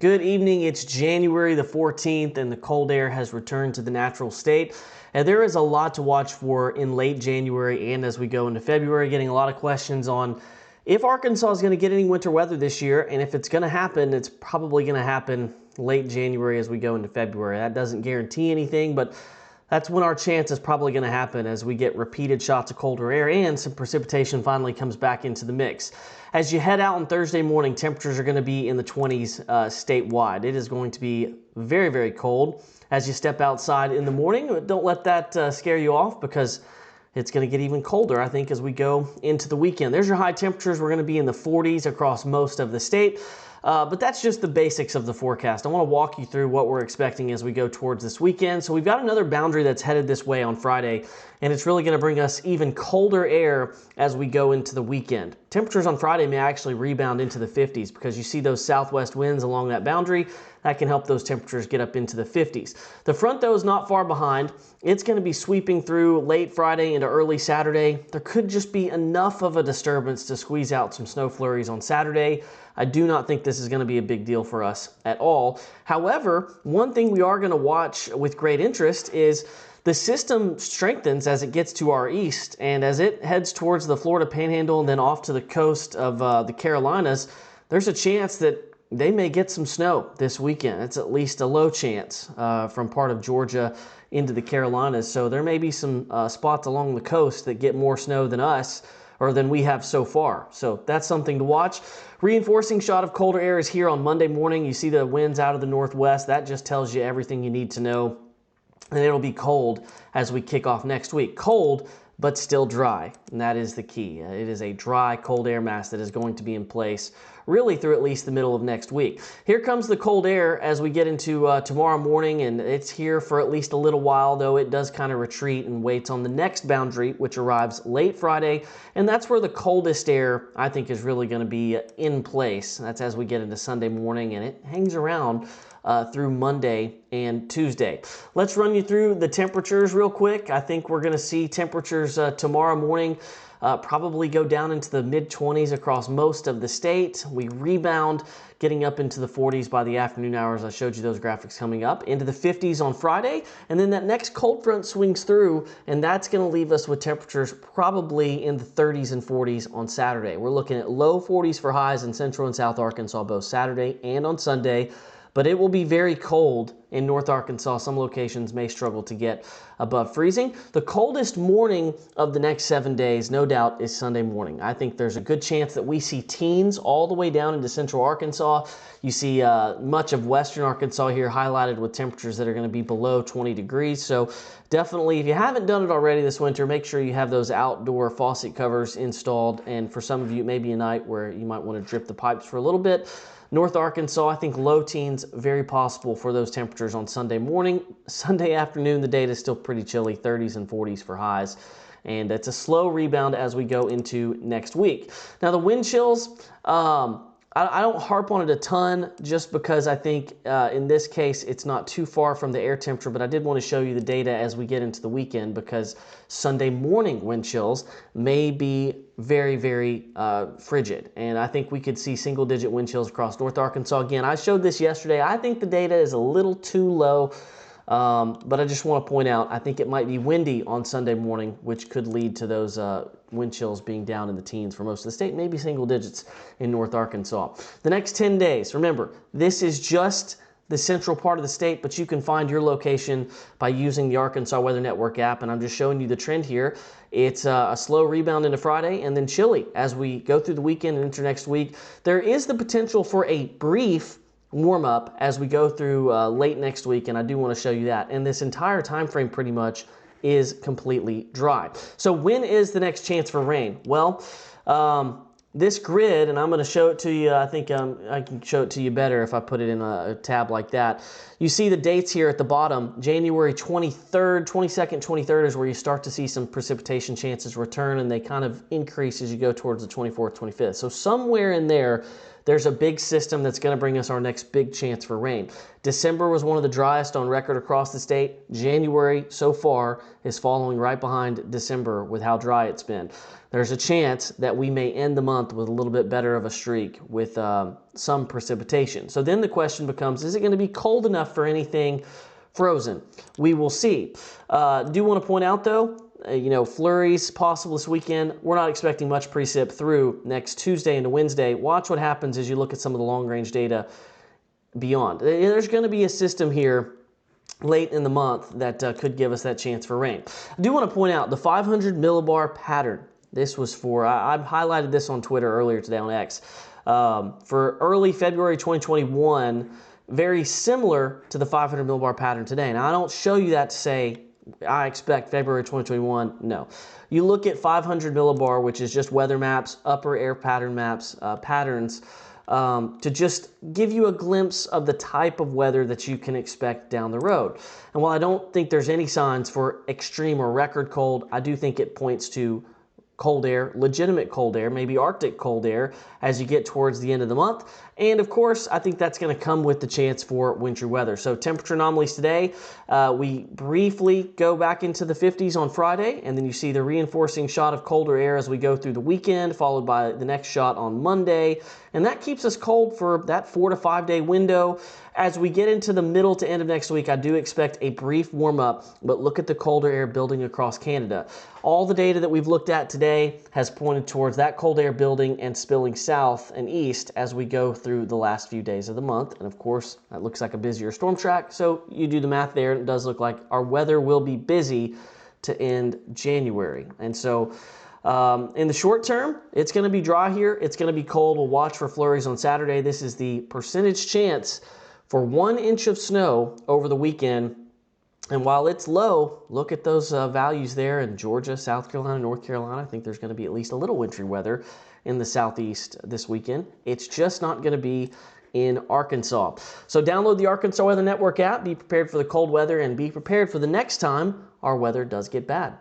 Good evening. It's January the 14th and the cold air has returned to the natural state. And there is a lot to watch for in late January and as we go into February, getting a lot of questions on if Arkansas is going to get any winter weather this year. And if it's going to happen, it's probably going to happen late January as we go into February. That doesn't guarantee anything, but that's when our chance is probably going to happen as we get repeated shots of colder air and some precipitation finally comes back into the mix. As you head out on Thursday morning, temperatures are going to be in the 20s statewide. It is going to be very, very cold as you step outside in the morning. Don't let that scare you off because it's going to get even colder, I think, as we go into the weekend. There's your high temperatures. We're going to be in the 40s across most of the state. But that's just the basics of the forecast. I want to walk you through what we're expecting as we go towards this weekend. So we've got another boundary that's headed this way on Friday, and it's really going to bring us even colder air as we go into the weekend. Temperatures on Friday may actually rebound into the 50s because you see those southwest winds along that boundary. That can help those temperatures get up into the 50s. The front, though, is not far behind. It's going to be sweeping through late Friday into early Saturday. There could just be enough of a disturbance to squeeze out some snow flurries on Saturday. I do not think this is going to be a big deal for us at all. However, one thing we are going to watch with great interest is the system strengthens as it gets to our east, and as it heads towards the Florida Panhandle and then off to the coast of the Carolinas, there's a chance that they may get some snow this weekend. It's at least a low chance from part of Georgia into the Carolinas. So there may be some spots along the coast that get more snow than us or than we have so far. So that's something to watch. Reinforcing shot of colder air is here on Monday morning. You see the winds out of the northwest. That just tells you everything you need to know. And it'll be cold as we kick off next week. Cold, but still dry, and that is the key. It is a dry, cold air mass that is going to be in place really through at least the middle of next week. Here comes the cold air as we get into tomorrow morning, and it's here for at least a little while, though it does kind of retreat and waits on the next boundary, which arrives late Friday, and that's where the coldest air, I think, is really going to be in place. That's as we get into Sunday morning, and it hangs around through Monday and Tuesday. Let's run you through the temperatures real quick. I think we're going to see temperatures tomorrow morning probably go down into the mid-20s across most of the state. We rebound, getting up into the 40s by the afternoon hours. I showed you those graphics coming up. Into the 50s on Friday, and then that next cold front swings through, and that's going to leave us with temperatures probably in the 30s and 40s on Saturday. We're looking at low 40s for highs in central and south Arkansas both Saturday and on Sunday. But it will be very cold in North Arkansas. Some locations may struggle to get above freezing. The coldest morning of the next 7 days, no doubt, is Sunday morning. I think there's a good chance that we see teens all the way down into central Arkansas. You see much of western Arkansas here highlighted with temperatures that are going to be below 20 degrees. So definitely, if you haven't done it already this winter, make sure you have those outdoor faucet covers installed. And for some of you, maybe a night where you might want to drip the pipes for a little bit. North Arkansas, I think low teens, very possible for those temperatures on Sunday morning. Sunday afternoon, the data is still pretty chilly, 30s and 40s for highs. And it's a slow rebound as we go into next week. Now, the wind chills, I don't harp on it a ton just because I think in this case it's not too far from the air temperature, but I did want to show you the data as we get into the weekend because Sunday morning wind chills may be very, very frigid. And I think we could see single-digit wind chills across North Arkansas. Again, I showed this yesterday. I think the data is a little too low. But I just want to point out, I think it might be windy on Sunday morning, which could lead to those wind chills being down in the teens for most of the state, maybe single digits in North Arkansas. The next 10 days, remember, this is just the central part of the state, but you can find your location by using the Arkansas Weather Network app, and I'm just showing you the trend here. It's a slow rebound into Friday and then chilly as we go through the weekend and into next week. There is the potential for a brief warm up as we go through late next week, and I do want to show you that. And this entire time frame pretty much is completely dry. So when is the next chance for rain? Well, this grid, and I'm going to show it to you. I think I can show it to you better if I put it in a tab like that. You see the dates here at the bottom. January 23rd, 22nd, 23rd is where you start to see some precipitation chances return, and they kind of increase as you go towards the 24th, 25th. So somewhere in there, there's a big system that's going to bring us our next big chance for rain. December was one of the driest on record across the state. January so far is following right behind December with how dry it's been. There's a chance that we may end the month with a little bit better of a streak with some precipitation. So then the question becomes, is it going to be cold enough for anything frozen? We will see. Do want to point out though, flurries possible this weekend. We're not expecting much precip through next Tuesday into Wednesday. Watch what happens as you look at some of the long-range data beyond. There's going to be a system here late in the month that could give us that chance for rain. I do want to point out the 500 millibar pattern. This was for, I've highlighted this on Twitter earlier today on X, for early February 2021, very similar to the 500 millibar pattern today. Now, I don't show you that to say I expect February 2021. No. You look at 500 millibar, which is just weather maps, upper air pattern maps, patterns, to just give you a glimpse of the type of weather that you can expect down the road. And while I don't think there's any signs for extreme or record cold, I do think it points to cold air, legitimate cold air, maybe Arctic cold air as you get towards the end of the month. And of course, I think that's going to come with the chance for wintry weather. So temperature anomalies today, we briefly go back into the 50s on Friday, and then you see the reinforcing shot of colder air as we go through the weekend, followed by the next shot on Monday. And that keeps us cold for that 4 to 5 day window. As we get into the middle to end of next week, I do expect a brief warm up, but look at the colder air building across Canada. All the data that we've looked at today has pointed towards that cold air building and spilling south and east as we go through the last few days of the month. And of course, that looks like a busier storm track. So you do the math there, and it does look like our weather will be busy to end January. And so in the short term, it's going to be dry here. It's going to be cold. We'll watch for flurries on Saturday. This is the percentage chance for 1 inch of snow over the weekend. And while it's low, look at those values there in Georgia, South Carolina, North Carolina. I think there's going to be at least a little wintry weather in the southeast this weekend. It's just not going to be in Arkansas. So download the Arkansas Weather Network app, be prepared for the cold weather, and be prepared for the next time our weather does get bad.